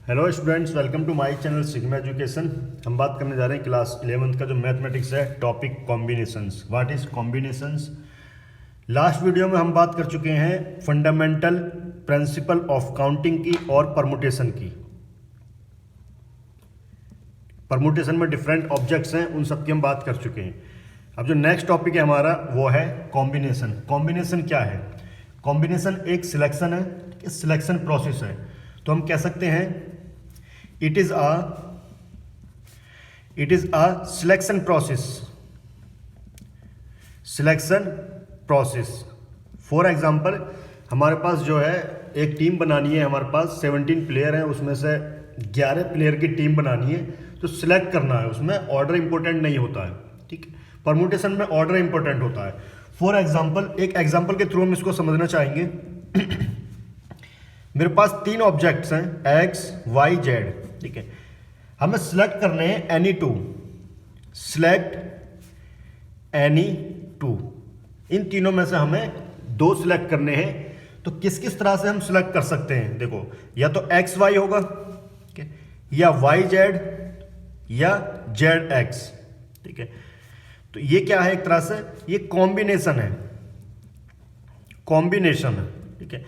Hello students, welcome to my channel Sigma education. हम बात करने जा रहे हैं क्लास 11th का जो मैथमेटिक्स है, topic combinations. What is combinations? Last video में हम बात कर चुके हैं फंडामेंटल प्रिंसिपल ऑफ काउंटिंग की और परमुटेशन की। परमुटेशन में डिफरेंट ऑब्जेक्ट्स हैं, उन सब की हम बात कर चुके हैं। अब जो नेक्स्ट टॉपिक है हमारा वो है कॉम्बिनेशन। कॉम्बिनेशन क्या है? कॉम्बिनेशन एक सिलेक्शन है, सिलेक्शन प्रोसेस है। तो हम कह सकते हैं it is a selection process. Selection process for example, हमारे पास जो है एक टीम बनानी है, हमारे पास 17 प्लेयर हैं, उसमें से 11 प्लेयर की टीम बनानी है। तो सिलेक्ट करना है, उसमें ऑर्डर इंपॉर्टेंट नहीं होता है, ठीक है। परमुटेशन में ऑर्डर इंपॉर्टेंट होता है। फॉर एग्जांपल, एक एग्जांपल के थ्रू हम इसको समझना चाहेंगे। मेरे पास 3 ऑब्जेक्ट्स हैं, एक्स वाई जेड, ठीक है। हमें सिलेक्ट करने हैं any two. Select any two, इन तीनों में से हमें 2 सिलेक्ट करने हैं। तो किस किस तरह से हम सिलेक्ट कर सकते हैं? देखो, या तो एक्स वाई होगा, ठीक है, या वाई जेड, या जेड एक्स, ठीक है। तो ये क्या है? एक तरह से ये कॉम्बिनेशन है, कॉम्बिनेशन है, ठीक है।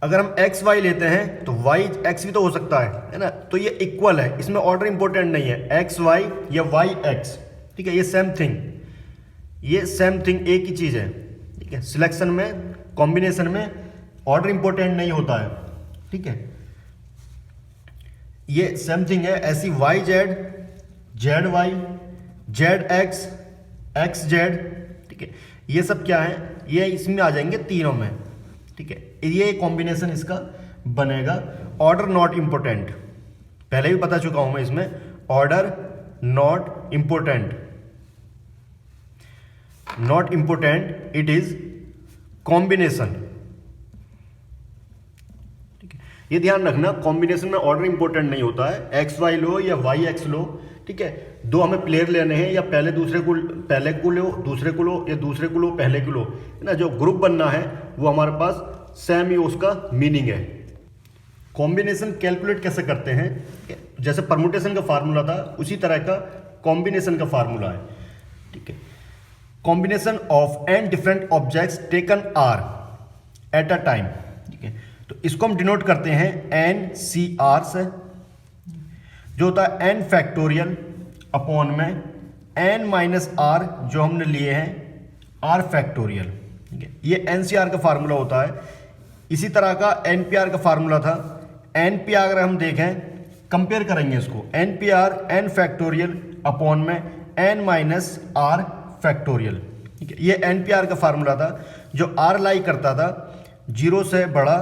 अगर हम एक्स वाई लेते हैं तो वाई एक्स भी तो हो सकता है ना। तो ये इक्वल है, इसमें ऑर्डर इंपॉर्टेंट नहीं है, एक्स वाई या वाई एक्स, ठीक है। ये सेम थिंग, ये सेम थिंग, एक ही चीज है, ठीक है। सिलेक्शन में, कॉम्बिनेशन में ऑर्डर इंपॉर्टेंट नहीं होता है, ठीक है। ये सेम थिंग है। ऐसी Y Z, Z Y, Z X, X Z, ठीक है। ये सब क्या है? ये इसमें आ जाएंगे तीनों में, ठीक है। ये कॉम्बिनेशन इसका बनेगा। ऑर्डर नॉट इंपॉर्टेंट, पहले भी बता चुका हूं मैं इसमें, order not important, not important, it is combination, ठीक है। ये ध्यान रखना, कॉम्बिनेशन में ऑर्डर इंपॉर्टेंट नहीं होता है। एक्स वाई लो या वाई एक्स लो, ठीक है। 2 हमें प्लेयर लेने हैं, या पहले पहले को लो, दूसरे को लो, या दूसरे को लो, पहले को लो, है ना। जो ग्रुप बनना है वो हमारे पास सेम ही उसका मीनिंग है। कॉम्बिनेशन कैलकुलेट कैसे करते हैं? जैसे परमुटेशन का फार्मूला था, उसी तरह का कॉम्बिनेशन का फार्मूला है, ठीक है। Combination of N different objects taken R at a time, ठीक है। तो इसको हम डिनोट करते हैं एन सी आर से, जो होता है एन फैक्टोरियल अपॉन में एन माइनस आर, जो हमने लिए हैं आर फैक्टोरियल, ठीक है। ये एनसीआर का फार्मूला होता है। इसी तरह का एनपीआर का फार्मूला था। एनपीआर अगर हम देखें, कंपेयर करेंगे इसको, एनपीआर एन फैक्टोरियल अपॉन में एन माइनस आर फैक्टोरियल, ठीक है। ये एनपीआर का फार्मूला था, जो आर लाई करता था 0 से बड़ा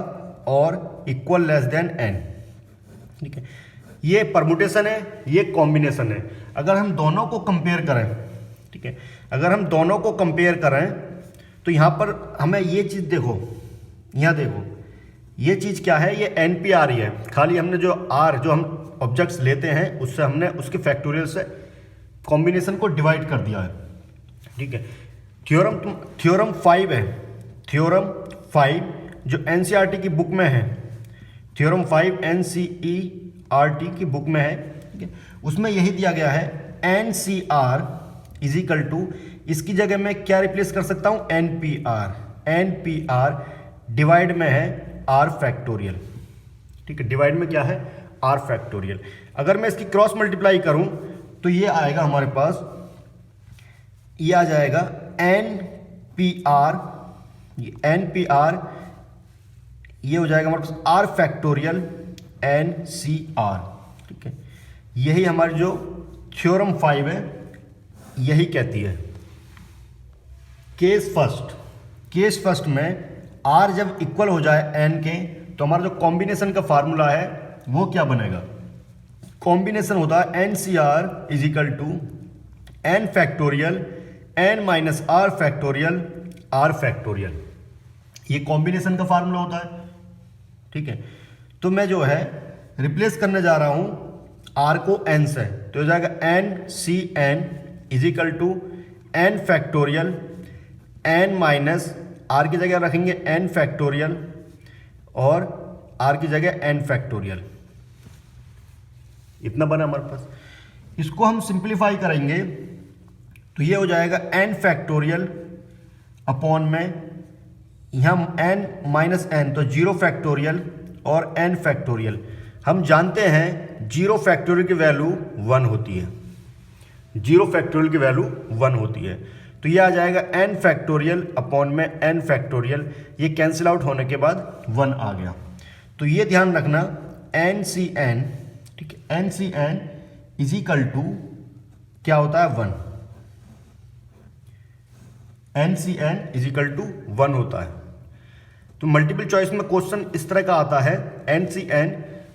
और इक्वल लेस देन एन, ठीक है। ये परमुटेशन है, ये कॉम्बिनेशन है। अगर हम दोनों को कंपेयर करें, ठीक है, अगर हम दोनों को कंपेयर करें तो यहां पर हमें ये चीज देखो, यहां देखो, ये चीज क्या है? ये एनपीआर ही है। खाली हमने जो आर, जो हम ऑब्जेक्ट्स लेते हैं, उससे हमने उसके फैक्टोरियल से कॉम्बिनेशन को डिवाइड कर दिया है, ठीक है। थ्योरम 5 है, थ्योरम 5 जो एनसीईआरटी की बुक में है, थ्योरम 5 एनसीईआरटी की बुक में है, ठीक है। उसमें यही दिया गया है, एनसीआर इज इक्वल टू, इसकी जगह मैं क्या रिप्लेस कर सकता हूं? एनपीआर। एनपीआर डिवाइड में है आर फैक्टोरियल, ठीक है। डिवाइड में क्या है? R factorial. अगर मैं इसकी क्रॉस मल्टीप्लाई करूं तो ये आएगा हमारे पास, ये आ जाएगा एनपीआर, एनपीआर, ये हो जाएगा हमारे पास आर फैक्टोरियल एनसीआर, ठीक है। यही हमारी जो थ्योरम 5 है यही कहती है। केस फर्स्ट में आर जब इक्वल हो जाए एन के, तो हमारा जो कॉम्बिनेशन का फार्मूला है वो क्या बनेगा? कॉम्बिनेशन होता है N C R is equal to N factorial N minus R factorial R factorial. ये कॉम्बिनेशन का फार्मूला होता है, ठीक है। तो मैं जो है रिप्लेस करने जा रहा हूं आर को एन से, तो हो जाएगा N C N is equal to N factorial N minus R की जगह रखेंगे एन फैक्टोरियल और आर की जगह एन फैक्टोरियल, इतना बना हमारे पास। इसको हम सिंप्लीफाई करेंगे तो ये हो जाएगा n फैक्टोरियल अपॉन में यहाँ n माइनस n, तो 0 फैक्टोरियल और n फैक्टोरियल। हम जानते हैं 0 फैक्टोरियल की वैल्यू 1 होती है, 0 फैक्टोरियल की वैल्यू 1 होती है। तो ये आ जाएगा n फैक्टोरियल अपॉन में n फैक्टोरियल, ये कैंसिल आउट होने के बाद 1 आ गया। तो ये ध्यान रखना NCN, ठीक है, NCN इज इक्वल टू क्या होता है 1, NCN इज इक्वल टू 1 होता है। तो मल्टीपल चॉइस में क्वेश्चन इस तरह का आता है NCN,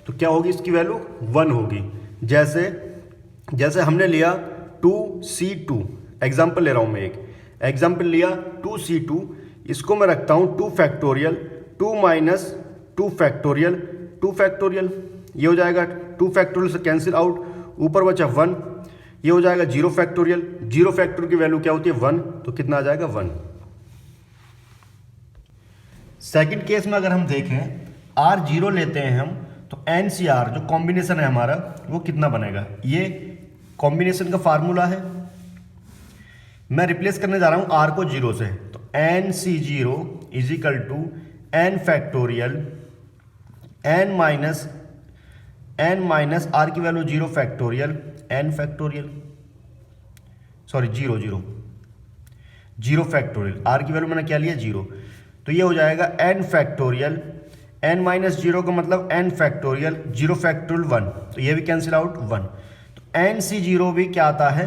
तो क्या होगी इसकी वैल्यू 1 होगी। जैसे हमने लिया 2C2, एग्जाम्पल ले रहा हूं मैं, एक एग्जाम्पल लिया 2C2, इसको मैं रखता हूं 2 फैक्टोरियल, 2 माइनस 2 फैक्टोरियल, 2 फैक्टोरियल, ये हो जाएगा 2 फैक्टोरियल से कैंसिल आउट, ऊपर बचा 1, ये हो जाएगा 0 फैक्टोरियल, 0 फैक्टोरियल की वैल्यू क्या होती है 1, तो कितना आ जाएगा 1। सेकंड केस में अगर हम देखें R0 लेते हैं हम, तो NCR जो कॉम्बिनेशन है हमारा वो कितना बनेगा, ये कॉम्बिनेशन का फार्मूला है। मैं रिप्लेस करने जा रहा हूं R को 0 से, तो NC0 is equal to n factorial n minus R की value 0 factorial n factorial, sorry 0 factorial, R की वैल्यू मैंने क्या लिया 0, तो ये हो जाएगा n फैक्टोरियल, n माइनस 0 का मतलब n फैक्टोरियल, 0 फैक्टोरियल 1, तो ये भी कैंसिल आउट 1, तो NC0 भी क्या आता है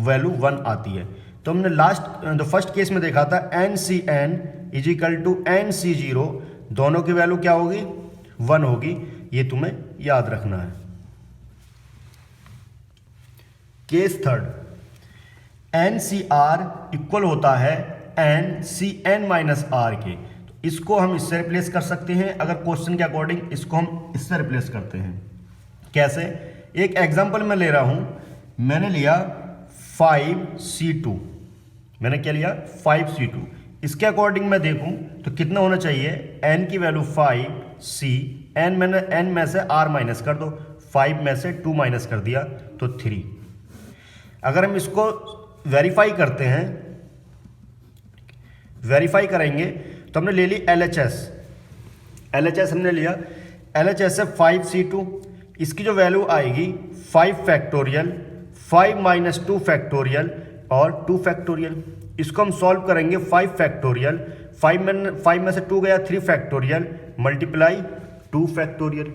वैल्यू 1 आती है। तो हमने फर्स्ट केस में देखा था NCN is equal to NC0, दोनों की वैल्यू क्या होगी 1 होगी, ये तुम्हें याद रखना है। केस थर्ड, NCR इक्वल होता है NCN माइनस R के, तो इसको हम इससे रिप्लेस कर सकते हैं, अगर क्वेश्चन के अकॉर्डिंग इसको हम इससे रिप्लेस करते हैं। कैसे, एक एग्जांपल मैं ले रहा हूं, मैंने लिया 5C2, मैंने क्या लिया 5C2, इसके अकॉर्डिंग मैं देखूं तो कितना होना चाहिए, n की वैल्यू 5C, n में से r माइनस कर दो, 5 में से 2 माइनस कर दिया तो 3। अगर हम इसको वेरीफाई करते हैं, वेरीफाई करेंगे तो हमने ले ली LHS हमने लिया, LHS है 5C2, इसकी जो वैल्यू आएगी 5 फैक्टोरियल, 5 माइनस 2 फैक्टोरियल और 2 फैक्टोरियल। इसको हम सॉल्व करेंगे 5 फैक्टोरियल, 5 में से 2 गया 3 फैक्टोरियल मल्टीप्लाई 2 फैक्टोरियल,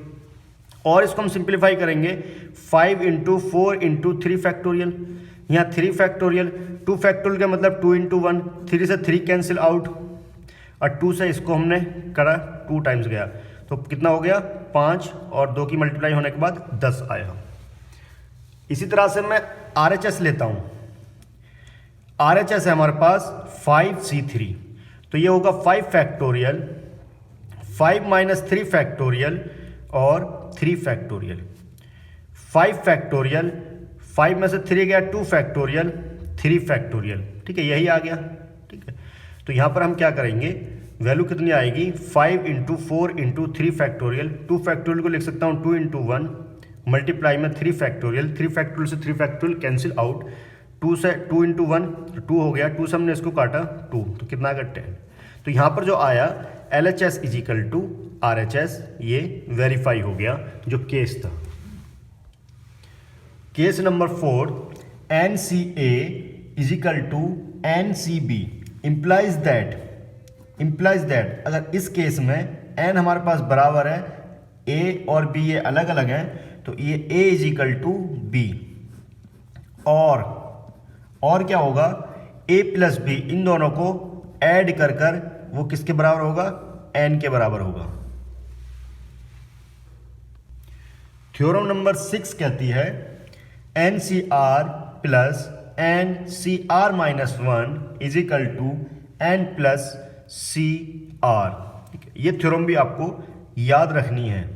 और इसको हम सिंप्लीफाई करेंगे 5 इंटू 4 इंटू 3 फैक्टोरियल, यहाँ 3 फैक्टोरियल, 2 फैक्टोरियल का मतलब 2 इंटू 1, 3 से 3 कैंसिल आउट, और 2 से इसको हमने करा 2 टाइम्स गया, तो कितना हो गया 5, और 2 की मल्टीप्लाई होने के बाद 10 आया। इसी तरह से मैं RHS लेता हूँ, RHS है हमारे पास 5C3, तो ये होगा 5 फैक्टोरियल, 5 माइनस 3 फैक्टोरियल और 3 फैक्टोरियल, 5 फैक्टोरियल, 5 में से 3 गया 2 फैक्टोरियल, 3 फैक्टोरियल, ठीक है, यही आ गया। ठीक है, तो यहाँ पर हम क्या करेंगे, वैल्यू कितनी आएगी 5 इंटू 4 इंटू 3 फैक्टोरियल, 2 फैक्टोरियल को लिख सकता हूँ 2 इंटू 1 मल्टीप्लाई में 3 फैक्टोरियल, 3 फैक्टोरियल से 3 फैक्टोरियल कैंसिल आउट, 2 से 2 इंटू 1 2 हो गया, 2 से हमने इसको काटा 2, तो कितना आ गया 10। तो यहाँ पर जो आया LHS is equal to RHS, ये वेरीफाई हो गया जो केस था। Case number 4, NCA is equal to NCB implies that अगर इस केस में n हमारे पास बराबर है a और b, ये अलग अलग हैं, तो ये a is equal to b, और क्या होगा a प्लस b, इन दोनों को ऐड कर कर वो किसके बराबर होगा, n के बराबर होगा। थ्योरम नंबर 6 कहती है NCR plus NCR minus 1 is equal to n plus CR। ये थ्योरम भी आपको याद रखनी है।